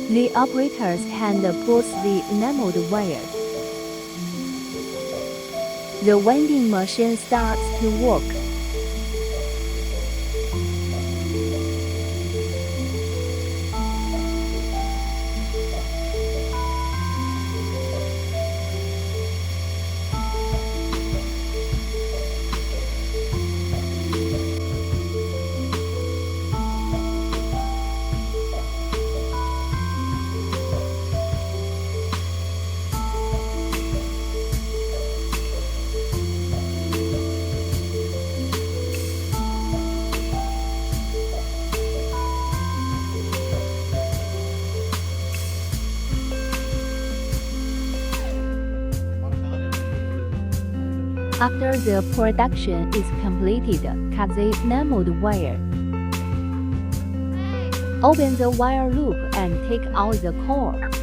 The operator's hand pulls the enameled wire. The winding machine starts to work. After the production is completed, cut the enameled wire. Open the wire loop and take out the core.